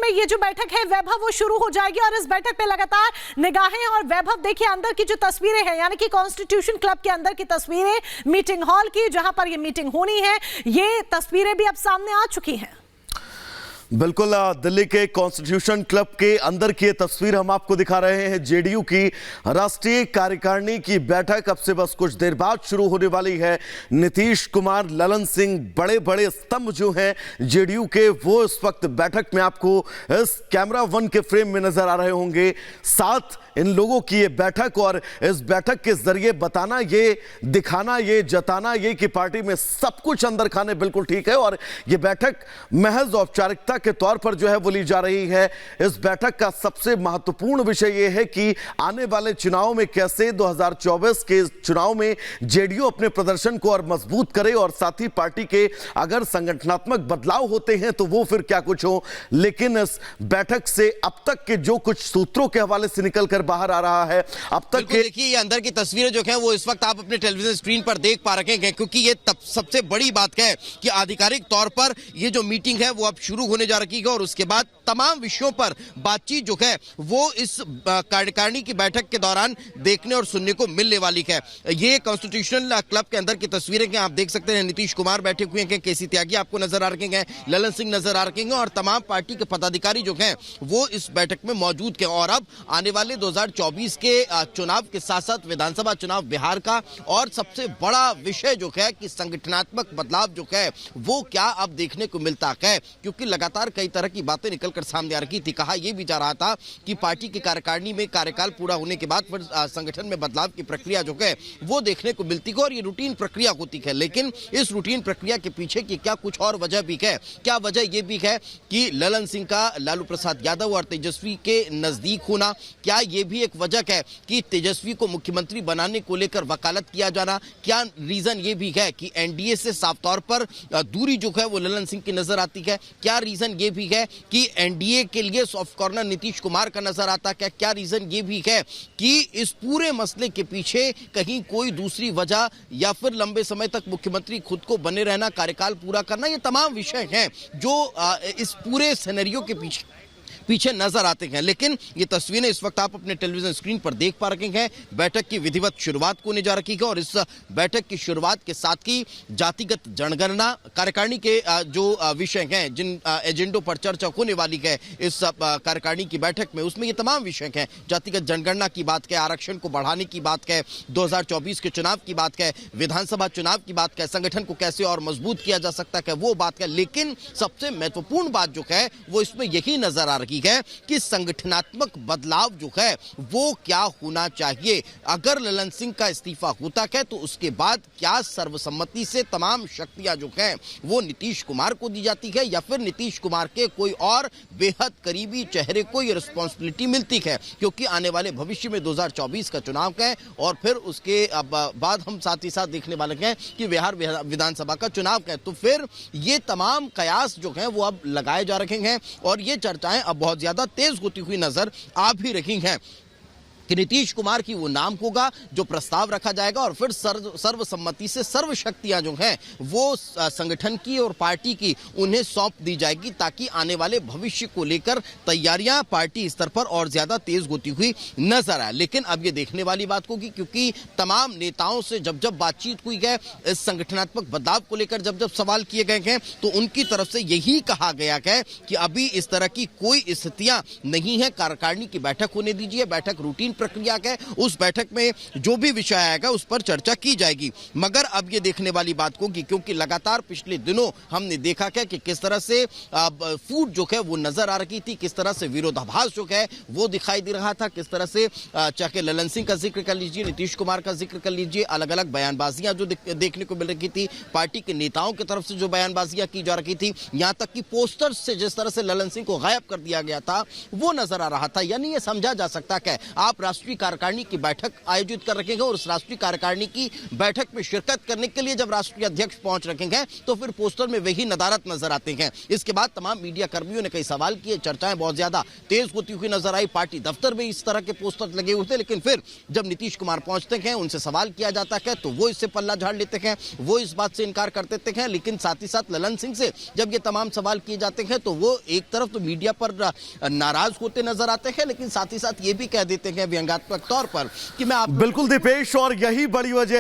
में ये जो बैठक है वैभव वो शुरू हो जाएगी और इस बैठक पे लगातार निगाहें और वैभव देखिए अंदर की जो तस्वीरें हैं यानी कि कॉन्स्टिट्यूशन क्लब के अंदर की तस्वीरें मीटिंग हॉल की जहां पर ये मीटिंग होनी है, ये तस्वीरें भी अब सामने आ चुकी हैं। बिल्कुल, दिल्ली के कॉन्स्टिट्यूशन क्लब के अंदर की तस्वीर हम आपको दिखा रहे हैं। जेडीयू की राष्ट्रीय कार्यकारिणी की बैठक अब से बस कुछ देर बाद शुरू होने वाली है। नीतीश कुमार, ललन सिंह, बड़े बड़े स्तंभ जो हैं जेडीयू के, वो इस वक्त बैठक में आपको इस कैमरा वन के फ्रेम में नजर आ रहे होंगे। साथ इन लोगों की ये बैठक और इस बैठक के जरिए बताना, ये दिखाना, ये जताना ये कि पार्टी में सब कुछ अंदर खाने बिल्कुल ठीक है और ये बैठक महज औपचारिकता के तौर पर जो है वो ली जा रही है। इस बैठक का सबसे महत्वपूर्ण विषय यह है कि आने वाले चुनाव में कैसे 2024 के चुनाव में जेडीयू अपने प्रदर्शन को और मजबूत करे और साथ ही पार्टी के अगर संगठनात्मक बदलाव होते हैं तो वो फिर क्या कुछ हो। लेकिन इस बैठक से अब तक के जो कुछ सूत्रों के हवाले से निकलकर बाहर आ रहा है, अब तक के देखिए ये अंदर की तस्वीरें जो है वो इस वक्त आप अपने टेलीविजन स्क्रीन पर देख पा रहे हैं, क्योंकि ये सबसे बड़ी बात है कि आधिकारिक तौर पर ये जो मीटिंग है वो अब शुरू होने जा रही है और उसके बाद तमाम विषयों पर बातचीत जो है वो इस कार्यकारिणी की बैठक के दौरान देखने और सुनने को मिलने वाली है। ये कॉन्स्टिट्यूशनल क्लब के अंदर की तस्वीरें हैं, आप देख सकते हैं। नीतीश कुमार बैठे हुए हैं, केसी त्यागी आपको नजर आ रहे हैं, ललन सिंह नजर आ रहे हैं और तमाम पार्टी के पदाधिकारी जो हैं वो इस बैठक में मौजूद हैं। और अब आने वाले 2024 के चुनाव के साथ साथ विधानसभा चुनाव बिहार का और सबसे बड़ा विषय जो है कि संगठनात्मक बदलाव जो है वो क्या अब देखने को मिलता है, क्योंकि लगातार कई तरह की बातें निकलकर सामने आ रही थी। कहा यह भी जा रहा था कि पार्टी की कार्यकारिणी में कार्यकाल पूरा होने के बाद फिर संगठन में बदलाव की प्रक्रिया जो है वो देखने को मिलती है और ये रूटीन प्रक्रिया होती है। लेकिन इस रूटीन प्रक्रिया के पीछे की क्या कुछ और वजह भी है। क्या वजह यह भी है कि ललन सिंह का लालू प्रसाद यादव और तेजस्वी के नजदीक होना, क्या यह भी एक वजह है कि तेजस्वी को मुख्यमंत्री बनाने को लेकर वकालत किया जाना, क्या रीजन ये भी है कि एनडीए से साफ तौर पर दूरी जो है वो ललन सिंह की नजर आती है, क्या रीजन ये भी है कि एनडीए के लिए सॉफ्ट कॉर्नर नीतीश कुमार का नजर आता है, क्या रीजन ये भी है कि इस पूरे मसले के पीछे कहीं कोई दूसरी वजह या फिर लंबे समय तक मुख्यमंत्री खुद को बने रहना, कार्यकाल पूरा करना, ये तमाम विषय हैं जो इस पूरे सिनेरियो के पीछे नजर आते हैं। लेकिन ये तस्वीरें इस वक्त आप अपने टेलीविजन स्क्रीन पर देख पा रहे हैं। बैठक की विधिवत शुरुआत होने जा रही है और इस बैठक की शुरुआत के साथ ही जातिगत जनगणना, कार्यकारिणी के जो विषय हैं, जिन एजेंडों पर चर्चा होने वाली है इस कार्यकारिणी की बैठक में, उसमें ये तमाम विषय हैं। जातिगत जनगणना की बात है, आरक्षण को बढ़ाने की बात है, 2024 के चुनाव की बात है, विधानसभा चुनाव की बात है, संगठन को कैसे और मजबूत किया जा सकता है वो बात है। लेकिन सबसे महत्वपूर्ण बात जो है वो इसमें यही नजर आ रही है कि संगठनात्मक बदलाव जो है वो क्या होना चाहिए। अगर ललन सिंह का इस्तीफा होता है तो उसके बाद क्या सर्वसम्मति से तमाम शक्तियां जो है वो नीतीश कुमार को दी जाती है या फिर नीतीश कुमार के कोई और बेहद करीबी चेहरे को ये रिस्पॉन्सिबिलिटी मिलती है, क्योंकि आने वाले भविष्य में 2024 का चुनाव है और फिर उसके बाद हम साथ ही साथ देखने वाले हैं कि बिहार विधानसभा का चुनाव है। तो फिर ये तमाम कयास जो है वो अब लगाए जा रहे हैं और ये चर्चाएं अब बहुत ज्यादा तेज होती हुई नजर आ भी रही हैं कि नीतीश कुमार की वो नाम होगा जो प्रस्ताव रखा जाएगा और फिर सर्वसम्मति से सर्व शक्तियां जो हैं वो संगठन की और पार्टी की उन्हें सौंप दी जाएगी, ताकि आने वाले भविष्य को लेकर तैयारियां पार्टी स्तर पर और ज्यादा तेज होती हुई नजर आए। लेकिन अब ये देखने वाली बात होगी, क्योंकि तमाम नेताओं से जब बातचीत हुई है इस संगठनात्मक बदलाव को लेकर, जब सवाल किए गए हैं तो उनकी तरफ से यही कहा गया है कि अभी इस तरह की कोई स्थितियां नहीं है, कार्यकारिणी की बैठक होने दीजिए, बैठक रूटीन प्रक्रिया है, उस बैठक में जो भी विषय आएगा उस पर चर्चा की जाएगी। मगर अब ये देखने वाली बात होगी, क्योंकि लगातार पिछले दिनों हमने देखा है कि किस तरह से फूट जो है वो नजर आ रही थी, किस तरह से विरोधाभास जो है वो दिखाई दे रहा था, किस तरह से चाहे ललन सिंह का जिक्र कर लीजिए, नीतीश कुमार का जिक्र कर लीजिए, अलग अलग बयानबाजियां जो देखने को मिल रही थी, पार्टी के नेताओं की तरफ से जो बयानबाजियां की जा रही थी, यहां तक कि पोस्टर्स से जिस तरह से ललन सिंह को गायब कर दिया गया था वो नजर आ रहा था। यानी ये समझा जा सकता है आप राष्ट्रीय कार्यकारिणी की बैठक आयोजित कर रखेंगे और उस राष्ट्रीय कार्यकारिणी की बैठक में शिरकत करने के लिए जब राष्ट्रीय अध्यक्ष पहुंच रखेंगे तो फिर पोस्टर में वही नदारत नजर आते हैं। इसके बाद तमाम मीडिया कर्मियों ने कई सवाल किए, चर्चाएं बहुत ज्यादा तेज होती हुई नजर आई। पार्टी दफ्तर में इस तरह के पोस्टर लगे हुए थे, लेकिन फिर जब नीतीश कुमार पहुंचते हैं, उनसे सवाल किया जाता है तो वो इससे पल्ला झाड़ लेते हैं, वो इस बात से इनकार कर देते हैं। लेकिन साथ ही साथ ललन सिंह से जब ये तमाम सवाल किए जाते हैं तो वो एक तरफ तो मीडिया पर नाराज होते नजर आते हैं, लेकिन साथ ही साथ ये भी कह देते हैं व्यंग्यात्मक तौर पर कि मैं आप बिल्कुल दीपेश, और यही बड़ी वजह